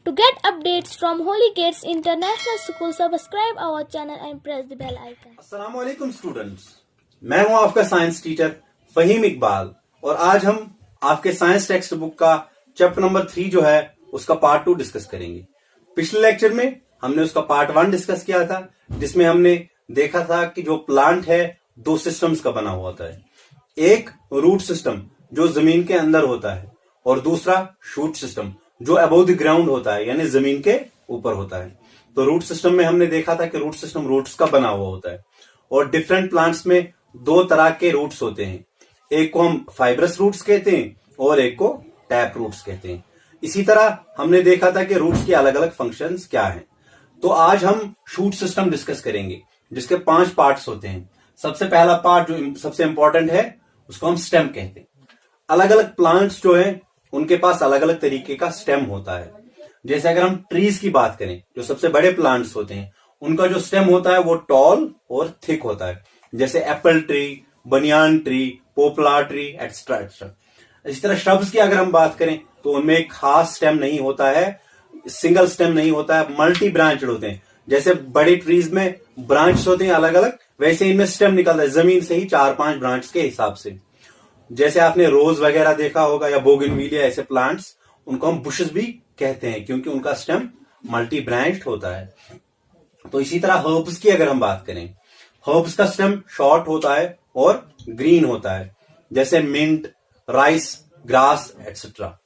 To get updates from Holy Gates International School, subscribe our channel and press the bell icon. अस्सलामुअलैकुम students, मैं हूं आपका science teacher Faheem Iqbal और आज हम आपके साइंस टेक्स्ट बुक का चैप्टर नंबर 3 जो है उसका पार्ट 2 डिस्कस करेंगे। पिछले लेक्चर में हमने उसका पार्ट 1 डिस्कस किया था, जिसमें हमने देखा था कि जो प्लांट है दो सिस्टम्स का बना हुआ होता है। एक रूट सिस्टम जो जमीन के अंदर होता है और दूसरा शूट सिस्टम जो अबव द ग्राउंड होता है, यानी जमीन के ऊपर होता है। तो रूट सिस्टम में हमने देखा था कि रूट सिस्टम रूट्स का बना हुआ होता है और डिफरेंट प्लांट्स में दो तरह के रूट्स होते हैं। एक को हम फाइब्रस रूट्स कहते हैं और एक को टैप रूट्स कहते हैं। इसी तरह हमने देखा था कि रूट्स की अलग अलग फंक्शंस क्या हैं। तो आज हम शूट सिस्टम डिस्कस करेंगे, जिसके 5 पार्ट्स होते हैं। सबसे पहला पार्ट जो सबसे इंपॉर्टेंट है उसको हम स्टेम कहते हैं। अलग अलग प्लांट्स जो हैं उनके पास अलग अलग तरीके का स्टेम होता है। जैसे अगर हम ट्रीज की बात करें, जो सबसे बड़े प्लांट्स होते हैं, उनका जो स्टेम होता है वो टॉल और थिक होता है। जैसे Apple tree, banyan tree, poplar tree, extra extra. इसी तरह श्रब्स की अगर हम बात करें तो उनमें एक खास स्टेम नहीं होता है, सिंगल स्टेम नहीं होता है, मल्टी ब्रांचड होते हैं। जैसे बड़े ट्रीज में ब्रांच होते हैं अलग अलग, वैसे इनमें स्टेम निकलता है जमीन से ही 4-5 ब्रांच के हिसाब से। जैसे आपने रोज वगैरह देखा होगा या बोगनविलिया, ऐसे प्लांट्स, उनको हम बुशेस भी कहते हैं क्योंकि उनका स्टेम मल्टी ब्रांच्ड होता है। तो इसी तरह हर्ब्स की अगर हम बात करें, हर्ब्स का स्टेम शॉर्ट होता है और ग्रीन होता है, जैसे मिंट, राइस, ग्रास एक्सेट्रा।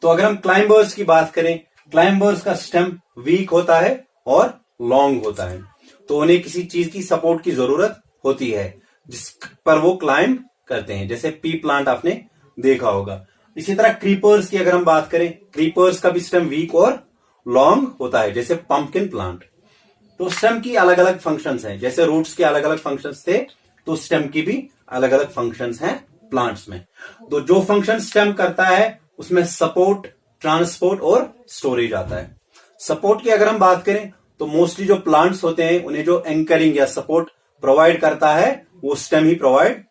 तो अगर हम क्लाइंबर्स की बात करें, क्लाइंबर्स का स्टेम वीक होता है और लॉन्ग होता है। तो उन्हें किसी चीज की सपोर्ट की जरूरत होती है जिस पर वो क्लाइंब करते हैं। जैसे पी प्लांट आपने देखा होगा। इसी तरह क्रीपर्स की अगर हम बात करें, क्रीपर्स का भी स्टेम वीक और लॉन्ग होता है, जैसे पंपकिन प्लांट। तो स्टेम की अलग अलग फंक्शंस हैं। जैसे रूट्स के अलग अलग फंक्शंस थे, तो स्टेम की भी अलग अलग फंक्शंस हैं प्लांट्स में। तो जो फंक्शन स्टेम करता है उसमें सपोर्ट, ट्रांसपोर्ट और स्टोरेज आता है। सपोर्ट की अगर हम बात करें तो मोस्टली जो प्लांट्स होते हैं उन्हें जो एंकरिंग या सपोर्ट प्रोवाइड करता है वो स्टेम ही प्रोवाइड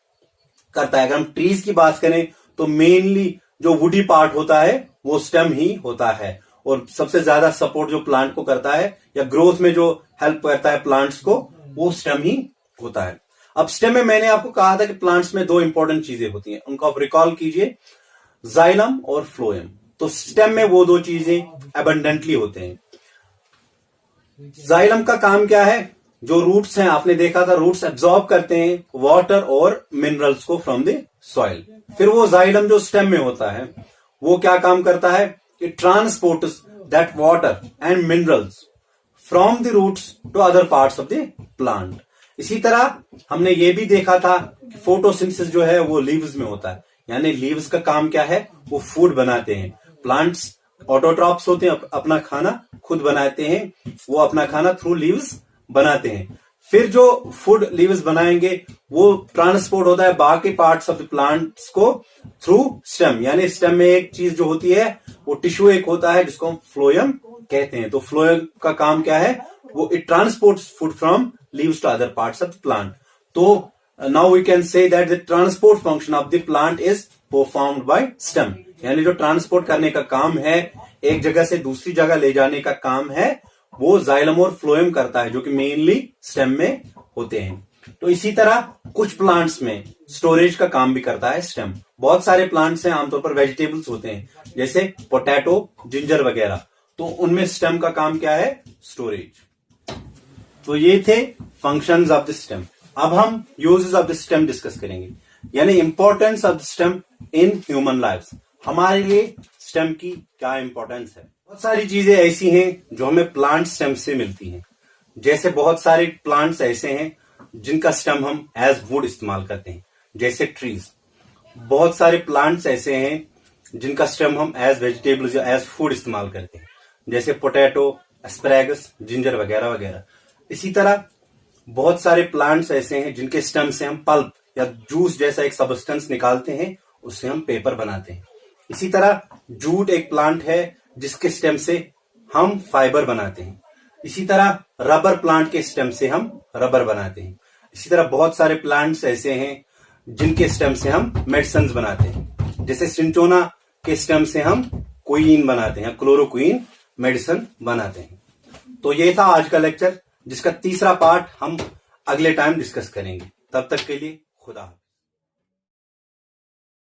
करता है। अगर हम ट्रीज की बात करें तो मेनली जो वुडी पार्ट होता है वो स्टेम ही होता है और सबसे ज्यादा सपोर्ट जो प्लांट को करता है या ग्रोथ में जो हेल्प करता है प्लांट्स को, वो स्टेम ही होता है। अब स्टेम में मैंने आपको कहा था कि प्लांट्स में 2 इंपॉर्टेंट चीजें होती हैं, उनको आप रिकॉल कीजिए, जाइलम और फ्लोएम। तो स्टेम में वो 2 चीजें एबंडेंटली होते हैं। जाइलम का काम क्या है? जो रूट्स हैं, आपने देखा था रूट्स एब्जॉर्ब करते हैं वाटर और मिनरल्स को फ्रॉम द सॉइल। फिर वो जाइलम जो स्टेम में होता है वो क्या काम करता है? It transports that water and minerals from the roots to other parts of the plant. इसी तरह हमने ये भी देखा था कि फोटोसिंथेसिस जो है वो लीव्स में होता है, यानी लीव्स का काम क्या है? वो फूड बनाते हैं। प्लांट्स ऑटोट्रॉप्स होते हैं, अपना खाना खुद बनाते हैं, वो अपना खाना थ्रू लीव्स बनाते हैं। फिर जो फूड लीव्स बनाएंगे वो ट्रांसपोर्ट होता है बाकी पार्ट्स ऑफ द प्लांट्स को थ्रू स्टेम, यानी स्टेम में एक चीज जो होती है वो टिश्यू एक होता है जिसको हम फ्लोएम कहते हैं। तो फ्लोएम का काम क्या है? वो it transports food from leaves to other parts of the plant. तो now we can say that the transport function of the plant is performed by stem, यानी जो ट्रांसपोर्ट करने का काम है, एक जगह से दूसरी जगह ले जाने का काम है, वो जाइलम और फ्लोएम करता है, जो कि मेनली स्टेम में होते हैं। तो इसी तरह कुछ प्लांट्स में स्टोरेज का काम भी करता है स्टेम। बहुत सारे प्लांट्स हैं, आमतौर पर वेजिटेबल्स होते हैं, जैसे पोटैटो, जिंजर वगैरह, तो उनमें स्टेम का काम क्या है? स्टोरेज। तो ये थे फंक्शंस ऑफ द स्टेम। अब हम uses of the stem discuss करेंगे, यानी importance of the stem in human life. हमारे लिए स्टेम की क्या इंपॉर्टेंस है? बहुत सारी चीजें ऐसी हैं जो हमें प्लांट स्टेम से मिलती हैं। जैसे बहुत सारे प्लांट्स ऐसे हैं जिनका स्टेम हम एज वुड इस्तेमाल करते हैं, जैसे ट्रीज। बहुत सारे प्लांट्स ऐसे हैं जिनका स्टेम हम एज वेजिटेबल्स या एज फूड इस्तेमाल करते हैं, जैसे पोटैटो, एस्पैरागस, जिंजर वगैरह वगैरह। इसी तरह बहुत सारे प्लांट्स ऐसे हैं जिनके स्टेम से हम पल्प या जूस जैसा एक सब्सटेंस निकालते हैं, उससे हम पेपर बनाते हैं। इसी तरह जूट एक प्लांट है जिसके स्टेम से हम फाइबर बनाते हैं। इसी तरह रबर प्लांट के स्टेम से हम रबर बनाते हैं। इसी तरह बहुत सारे प्लांट्स ऐसे हैं जिनके स्टेम से हम मेडिसिन बनाते हैं, जैसे सिंचोना के स्टेम से हम क्वीन बनाते हैं, क्लोरोक्वीन मेडिसिन बनाते हैं। तो ये था आज का लेक्चर, जिसका तीसरा पार्ट हम अगले टाइम डिस्कस करेंगे। तब तक के लिए खुदा हाफिज।